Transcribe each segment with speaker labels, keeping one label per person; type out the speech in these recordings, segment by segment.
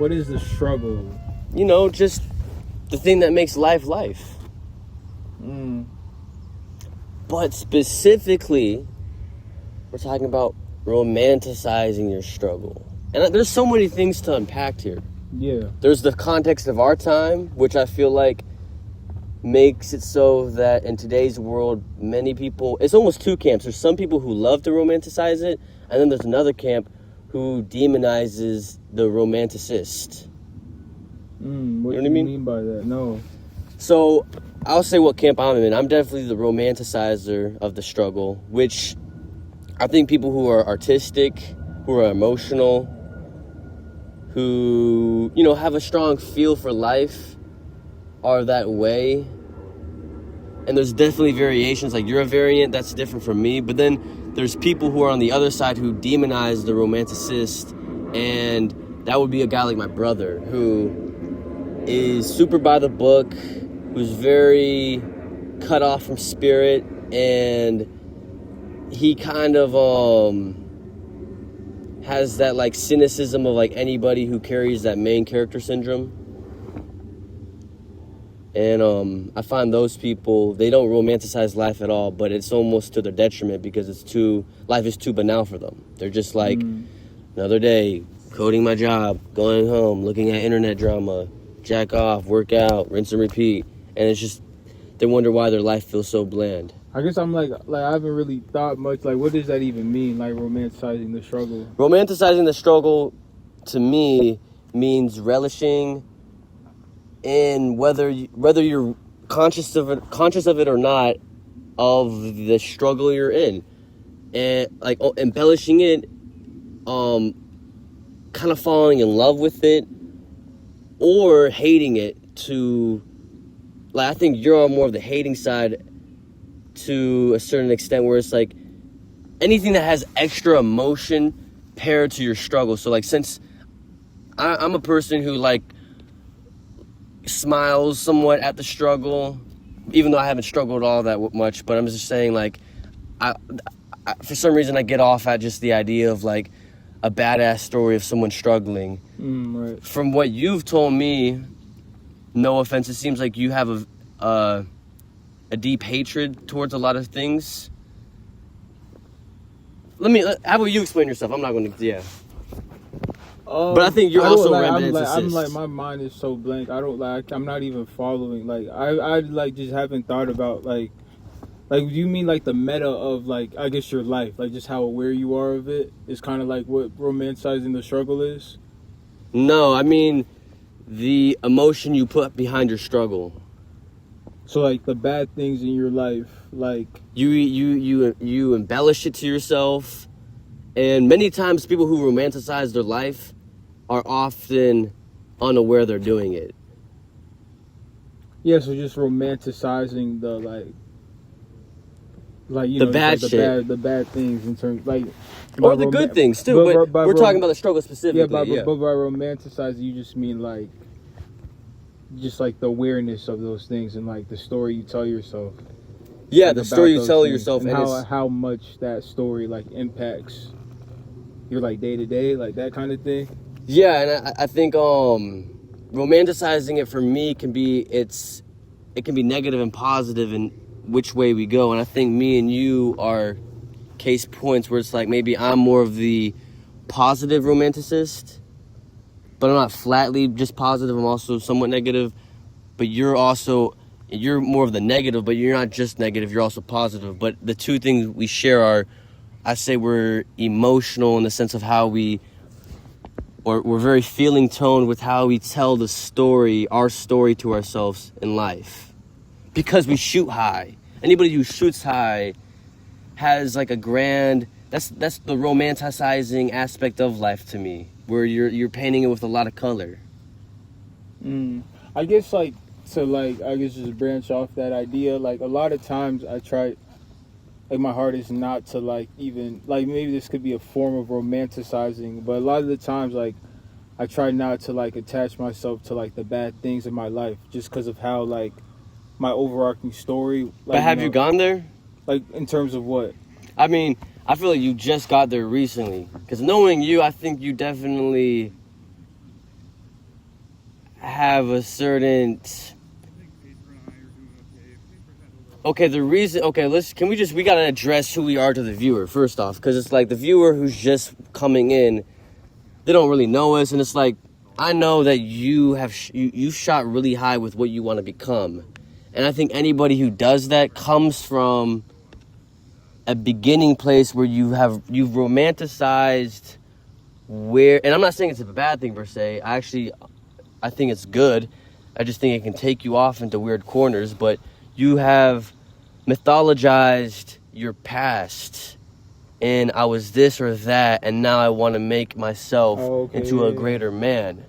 Speaker 1: What is the struggle?
Speaker 2: You know, just the thing that makes life. But specifically, we're talking about romanticizing your struggle. And there's so many things to unpack here.
Speaker 1: Yeah.
Speaker 2: There's the context of our time, which I feel like makes it so that in today's world, many people, it's almost two camps. There's some people who love to romanticize it, and then there's another camp who demonizes the romanticist.
Speaker 1: What
Speaker 2: You know
Speaker 1: do
Speaker 2: what I
Speaker 1: you
Speaker 2: mean?
Speaker 1: mean by that? No.
Speaker 2: So I'll say what camp I'm in. I'm definitely the romanticizer of the struggle, which I think people who are artistic, who are emotional, who, you know, have a strong feel for life are that way. And there's definitely variations. Like, you're a variant that's different from me. But then there's people who are on the other side who demonize the romanticist. And that would be a guy like my brother, who is super by the book, who's very cut off from spirit, and he kind of has that like cynicism of like anybody who carries that main character syndrome. And I find those people, they don't romanticize life at all, but it's almost to their detriment because life is too banal for them. They're just like, another day, coding my job, going home, looking at internet drama, jack off, work out, rinse and repeat. And it's just, they wonder why their life feels so bland.
Speaker 1: I guess I'm like I haven't really thought much. Like, what does that even mean? Like, romanticizing the struggle.
Speaker 2: Romanticizing the struggle, to me, means relishing in whether you're conscious of it or not, of the struggle you're in, and like embellishing it, kind of falling in love with it, or hating it to, like, I think you're on more of the hating side to a certain extent, where it's like anything that has extra emotion paired to your struggle. So like, since I'm a person who like smiles somewhat at the struggle, even though I haven't struggled all that much, but I'm just saying, like, I for some reason I get off at just the idea of like a badass story of someone struggling.
Speaker 1: Right.
Speaker 2: From what you've told me, no offense, it seems like you have a deep hatred towards a lot of things. How about you explain yourself? I'm not going to, yeah. But I think you're also romanticist.
Speaker 1: I'm like, my mind is so blank. I don't like. I'm not even following. Like, I like just haven't thought about like do you mean like the meta of like, I guess, your life, like just how aware you are of it is kind of like what romanticizing the struggle is?
Speaker 2: No, I mean the emotion you put behind your struggle.
Speaker 1: So like the bad things in your life, like
Speaker 2: you embellish it to yourself, and many times people who romanticize their life are often unaware they're doing it.
Speaker 1: Yeah, so just romanticizing the you know,
Speaker 2: the bad
Speaker 1: like
Speaker 2: shit,
Speaker 1: the bad things in terms like,
Speaker 2: or the good things too. But we're talking about the struggle specifically.
Speaker 1: But by romanticizing, you just mean like, just like the awareness of those things and like the story you tell yourself.
Speaker 2: Yeah,
Speaker 1: like,
Speaker 2: the story you tell
Speaker 1: things,
Speaker 2: yourself,
Speaker 1: and how much that story like impacts your like day to day, like that kind of thing.
Speaker 2: Yeah, and I think romanticizing it for me can be negative and positive in which way we go. And I think me and you are case points where it's like maybe I'm more of the positive romanticist, but I'm not flatly just positive. I'm also somewhat negative. But you're more of the negative, but you're not just negative, you're also positive. But the two things we share are, I say we're emotional in the sense of how we're very feeling toned with how we tell our story to ourselves in life. Because we shoot high. Anybody who shoots high has like a grand, that's the romanticizing aspect of life to me, where you're painting it with a lot of color.
Speaker 1: I guess like, to like, I guess just branch off that idea, like a lot of times I try, like my heart is not to like even, like maybe this could be a form of romanticizing, but a lot of the times like I try not to like attach myself to like the bad things in my life just because of how like my overarching story. Like,
Speaker 2: but have you gone there?
Speaker 1: Like, in terms of what?
Speaker 2: I mean, I feel like you just got there recently. Because knowing you, I think you definitely have a certain. Okay, the reason. Okay, we gotta address who we are to the viewer first off, because it's like the viewer who's just coming in, they don't really know us, and it's like I know that you have you shot really high with what you want to become, and I think anybody who does that comes from a beginning place where you've romanticized where, and I'm not saying it's a bad thing per se. I think it's good. I just think it can take you off into weird corners, but you have mythologized your past, and I was this or that, and now I want to make myself into a greater man.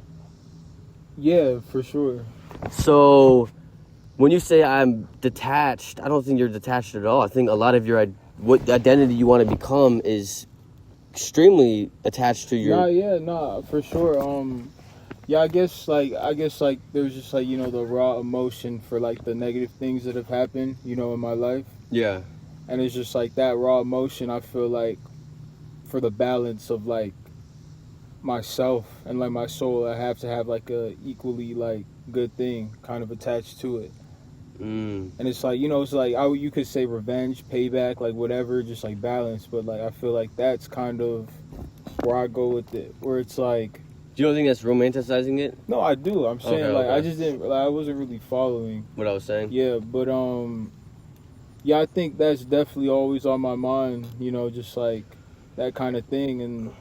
Speaker 1: Yeah, for sure.
Speaker 2: So when you say I'm detached, I don't think you're detached at all. I think a lot of what identity you want to become is extremely attached to your...
Speaker 1: Nah, for sure. Yeah, I guess like there's just like, the raw emotion for like the negative things that have happened, in my life.
Speaker 2: Yeah.
Speaker 1: And it's just like that raw emotion, I feel like for the balance of like myself and like my soul, I have to have like a equally like good thing kind of attached to it. And it's like, it's like you could say revenge, payback, like whatever, just like balance. But like I feel like that's kind of where I go with it, where it's like...
Speaker 2: Do you don't think that's romanticizing it?
Speaker 1: No, I do. I'm saying
Speaker 2: okay.
Speaker 1: I just didn't. Like, I wasn't really following
Speaker 2: what I was saying.
Speaker 1: Yeah, but yeah, I think that's definitely always on my mind. Just like that kind of thing, and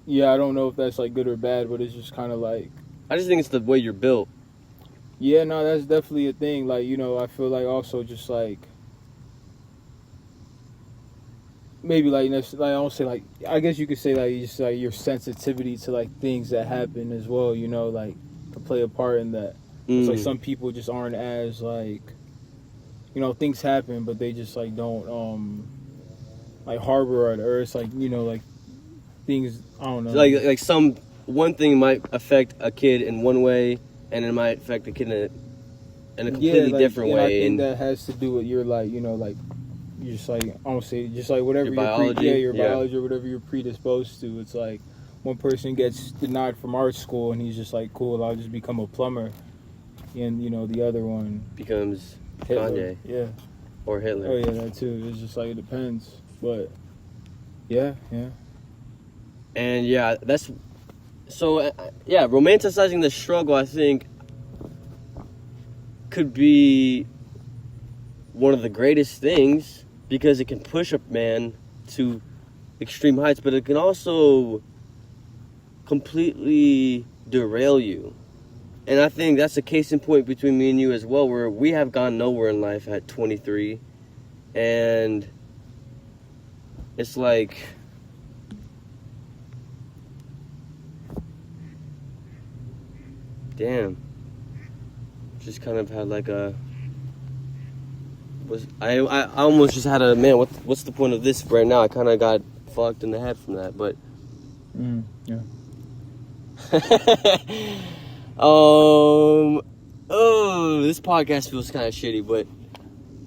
Speaker 1: yeah, I don't know if that's like good or bad, but it's just kind of like...
Speaker 2: I just think it's the way you're built.
Speaker 1: Yeah, no, that's definitely a thing. Like, I feel like also just like maybe like I don't say like, I guess you could say like just like your sensitivity to like things that happen as well. Like to play a part in that. It's like some people just aren't as like, things happen, but they just like don't like harbor it, or it's like like things, I don't know.
Speaker 2: Like one thing might affect a kid in one way, and it might affect a kid in a completely different way.
Speaker 1: I think that has to do with your like like you just like, I don't say, just like whatever
Speaker 2: your biology,
Speaker 1: your biology or whatever you're predisposed to. It's like one person gets denied from art school and he's just like, cool, I'll just become a plumber, and the other one
Speaker 2: becomes
Speaker 1: Hitler.
Speaker 2: Kanye.
Speaker 1: Yeah.
Speaker 2: Or Hitler.
Speaker 1: Oh yeah, that too. It's just like it depends, but yeah.
Speaker 2: And yeah, that's so. Yeah, romanticizing the struggle, I think, could be one of the greatest things, because it can push a man to extreme heights, but it can also completely derail you. And I think that's a case in point between me and you as well, where we have gone nowhere in life at 23. And it's like, damn. Just kind of had like a... I almost just had a, man, what's the point of this right now? I kind of got fucked in the head from that, but...
Speaker 1: Yeah.
Speaker 2: This podcast feels kind of shitty, but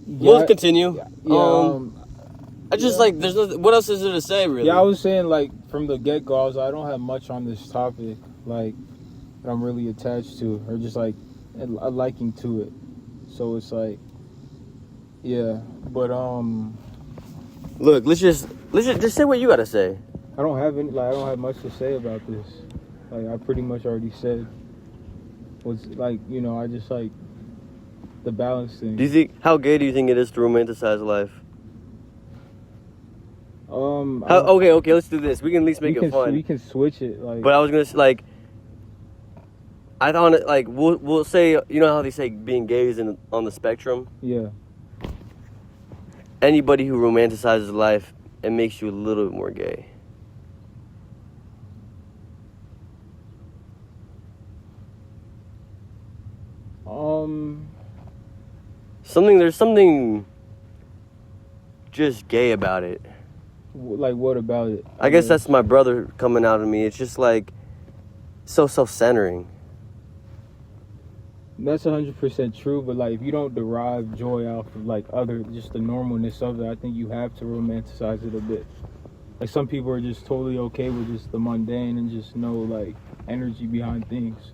Speaker 2: we'll continue. I just like, there's nothing, what else is there to say, really?
Speaker 1: Yeah, I was saying like from the get-go, I don't have much on this topic like that I'm really attached to, or just like a liking to it. So it's like, yeah, but
Speaker 2: look, let's just say what you gotta say.
Speaker 1: I don't have much to say about this. Like I pretty much already said what's like, I just like the balance thing.
Speaker 2: How gay do you think it is to romanticize life? Okay, let's do this. We can at least make it fun.
Speaker 1: We can switch it, like.
Speaker 2: But I was gonna say, like, I thought it, like, we'll say, how they say being gay is on the spectrum.
Speaker 1: Yeah.
Speaker 2: Anybody who romanticizes life, it makes you a little bit more gay. There's something just gay about it.
Speaker 1: Like, what about it?
Speaker 2: I guess that's my brother coming out of me. It's just like so self-centering.
Speaker 1: That's 100% true, but like if you don't derive joy out of like just the normalness of it, I think you have to romanticize it a bit. Like some people are just totally okay with just the mundane and just no like energy behind things.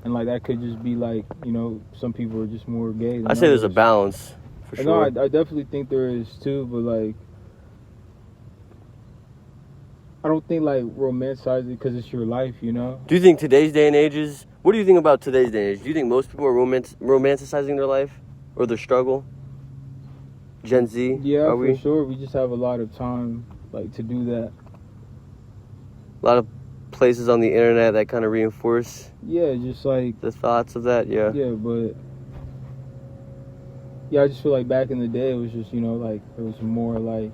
Speaker 1: and like that could just be like, you know, some people are just more gay than
Speaker 2: I say there's a
Speaker 1: others.
Speaker 2: balance for
Speaker 1: No,
Speaker 2: sure.
Speaker 1: I definitely think there is too, but like I don't think like romanticize it because it's your life, you know.
Speaker 2: Do you think today's day and ages? What do you think about today's day and age? Do you think most people are romanticizing their life or their struggle? Gen Z?
Speaker 1: Yeah,
Speaker 2: Are
Speaker 1: for
Speaker 2: we?
Speaker 1: sure. We just have a lot of time like to do that.
Speaker 2: A lot of places on the internet that kind of reinforce
Speaker 1: Yeah, just like
Speaker 2: the thoughts of that. Yeah.
Speaker 1: yeah, but yeah, I just feel like back in the day it was just, you know, like there was more like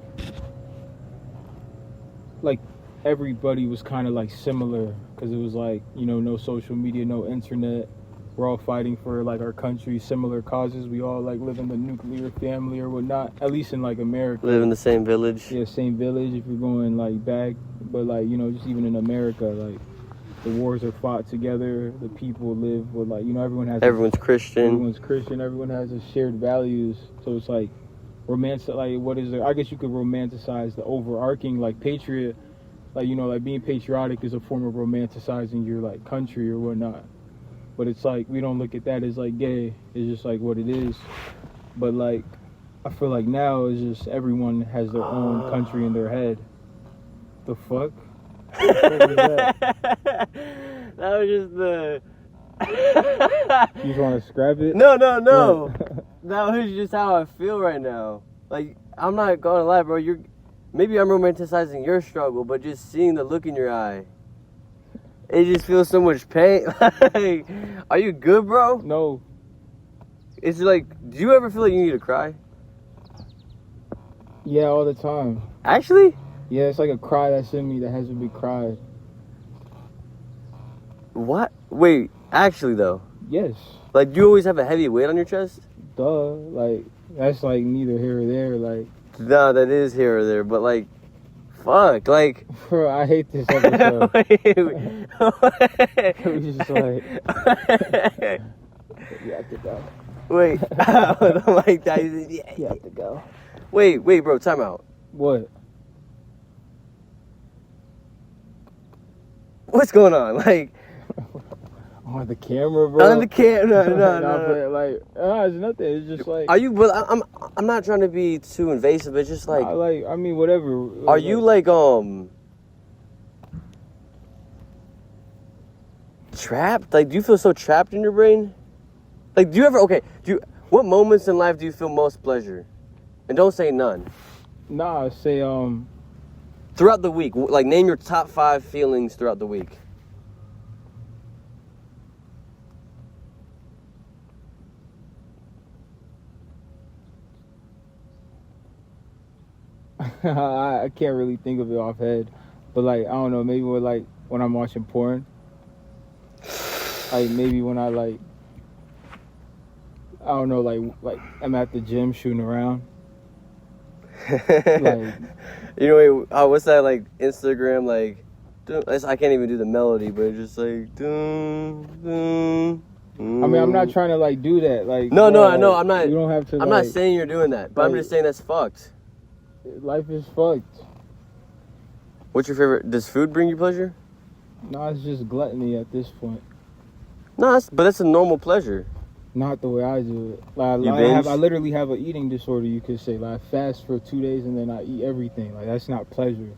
Speaker 1: everybody was kind of like similar because it was like, you know, no social media, no internet. We're all fighting for like our country, similar causes. We all like live in the nuclear family or whatnot, at least in like America.
Speaker 2: Live in the same village.
Speaker 1: Yeah, same village if you're going like back, but like, you know, just even in America, like the wars are fought together. The people live with like, you know,
Speaker 2: Everyone's Christian.
Speaker 1: Everyone's Christian. Everyone has a shared values. So it's like like what is it? I guess you could romanticize the overarching like patriot, like, you know, like being patriotic is a form of romanticizing your like country or whatnot. But it's like we don't look at that as like gay. It's just like what it is. But like I feel like now it's just everyone has their own country in their head. The fuck? What was that?
Speaker 2: That was just the.
Speaker 1: You just want to scrap it?
Speaker 2: No. That was just how I feel right now. Like, I'm not gonna lie, bro. Maybe I'm romanticizing your struggle, but just seeing the look in your eye, it just feels so much pain. Like, are you good, bro?
Speaker 1: No.
Speaker 2: It's like, do you ever feel like you need to cry?
Speaker 1: Yeah, all the time.
Speaker 2: Actually?
Speaker 1: Yeah, it's like a cry that's in me that hasn't been cried.
Speaker 2: What? Wait, actually though.
Speaker 1: Yes.
Speaker 2: Like, do you always have a heavy weight on your chest?
Speaker 1: Duh. Like, that's like neither here or there. Like,
Speaker 2: No, that is here or there, but like, fuck, like.
Speaker 1: bro, I hate this episode. We just like, you have to go.
Speaker 2: Wait, I'm like that.
Speaker 1: You have to go.
Speaker 2: Wait, bro, time out.
Speaker 1: What?
Speaker 2: What's going on? Like,
Speaker 1: On the camera, bro.
Speaker 2: on the camera? No.
Speaker 1: But like, it's nothing. It's just like.
Speaker 2: Are you? But I'm not trying to be too invasive. It's just like.
Speaker 1: I mean, whatever.
Speaker 2: Are you like trapped? Like, do you feel so trapped in your brain? Like, do you ever? Okay. What moments in life do you feel most pleasure? And don't say none.
Speaker 1: Nah, say
Speaker 2: Throughout the week, like name your top 5 feelings throughout the week.
Speaker 1: I can't really think of it offhand, but like I don't know, maybe when I'm watching porn, like maybe when I like I don't know, like I'm at the gym shooting around. Like,
Speaker 2: you know, what's that like Instagram like? I can't even do the melody, but it's just like.
Speaker 1: I mean, I'm not trying to like do that. Like,
Speaker 2: No,
Speaker 1: bro,
Speaker 2: I know. I'm not.
Speaker 1: You don't have to.
Speaker 2: I'm not saying you're doing that, but I'm just saying that's fucked.
Speaker 1: Life is fucked.
Speaker 2: What's your favorite? Does food bring you pleasure?
Speaker 1: No, it's just gluttony at this point.
Speaker 2: No, but that's a normal pleasure.
Speaker 1: Not the way I do it. Like, I literally have an eating disorder, you could say. Like, I fast for 2 days and then I eat everything. Like, that's not pleasure.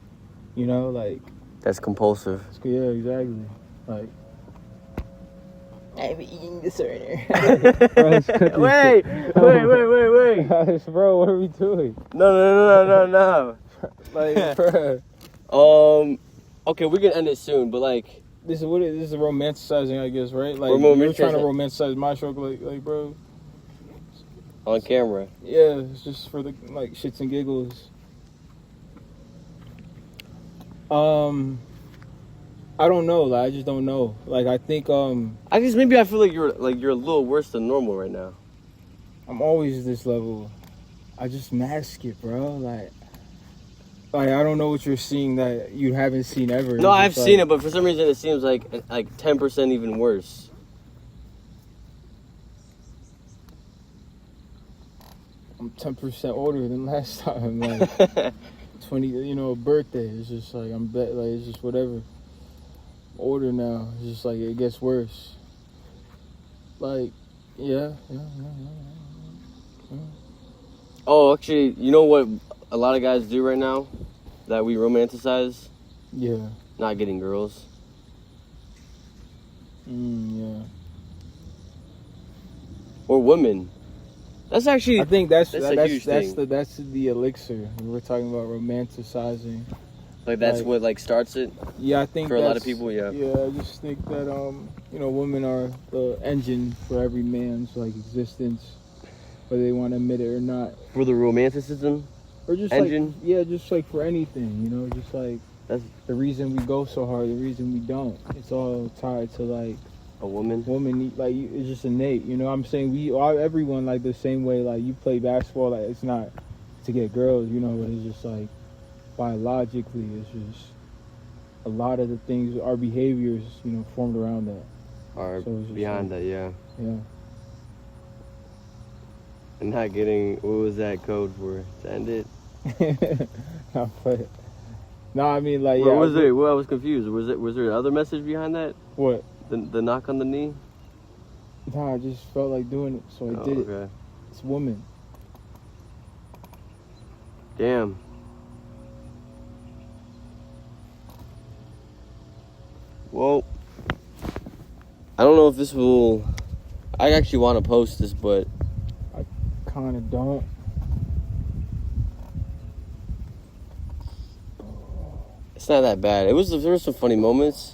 Speaker 1: You know, like.
Speaker 2: That's compulsive.
Speaker 1: Yeah, exactly. Like. I have an eating disorder.
Speaker 2: Wait.
Speaker 1: Bro, what are we doing?
Speaker 2: No.
Speaker 1: Like, bruh.
Speaker 2: Okay, we're gonna end it soon, but like.
Speaker 1: This is romanticizing, I guess, right? Like,
Speaker 2: you're
Speaker 1: trying to romanticize my struggle, like, bro.
Speaker 2: On camera.
Speaker 1: Yeah, it's just for the, like, shits and giggles. I don't know, like, I just don't know. Like, I think,
Speaker 2: I guess maybe I feel like you're a little worse than normal right now.
Speaker 1: I'm always this level. I just mask it, bro. Like, I don't know what you're seeing that you haven't seen ever.
Speaker 2: No, I've seen it, but for some reason it seems like 10% even worse.
Speaker 1: I'm 10% older than last time. Like 20, you know, a birthday. It's just like it's just whatever. I'm older now. It's just like it gets worse. Like, yeah.
Speaker 2: Oh, actually, you know what a lot of guys do right now that we romanticize?
Speaker 1: Yeah.
Speaker 2: Not getting girls.
Speaker 1: Yeah.
Speaker 2: Or women. That's actually
Speaker 1: I think that's
Speaker 2: a huge thing.
Speaker 1: that's the elixir. We're talking about romanticizing.
Speaker 2: Like that's
Speaker 1: like-
Speaker 2: what like starts it.
Speaker 1: Yeah, I think
Speaker 2: For a lot of
Speaker 1: that's-
Speaker 2: people, yeah.
Speaker 1: Yeah, I just think that women are the engine for every man's like existence, whether they want to admit it or not.
Speaker 2: For the romanticism.
Speaker 1: Or just
Speaker 2: Engine?
Speaker 1: just like for anything, just like
Speaker 2: That's
Speaker 1: the reason we go so hard, the reason we don't. It's all tied to like
Speaker 2: a woman.
Speaker 1: like it's just innate. You know what I'm saying? Everyone like the same way. Like you play basketball, like it's not to get girls, but it's just like biologically, it's just a lot of the things, our behaviors, formed around that.
Speaker 2: Or
Speaker 1: So it's just
Speaker 2: beyond
Speaker 1: like-
Speaker 2: that, yeah.
Speaker 1: Yeah.
Speaker 2: And not getting, what was that code for? To end it?
Speaker 1: No, I mean like
Speaker 2: What
Speaker 1: yeah.
Speaker 2: was it? Well, I was confused. Was there another message behind that?
Speaker 1: What?
Speaker 2: The knock on the knee?
Speaker 1: Nah, I just felt like doing it, so I did it.
Speaker 2: Okay.
Speaker 1: It's woman.
Speaker 2: Damn. Well, I don't know if this will. I actually want to post this, but
Speaker 1: Kind of don't.
Speaker 2: it's not that bad. There were some funny moments.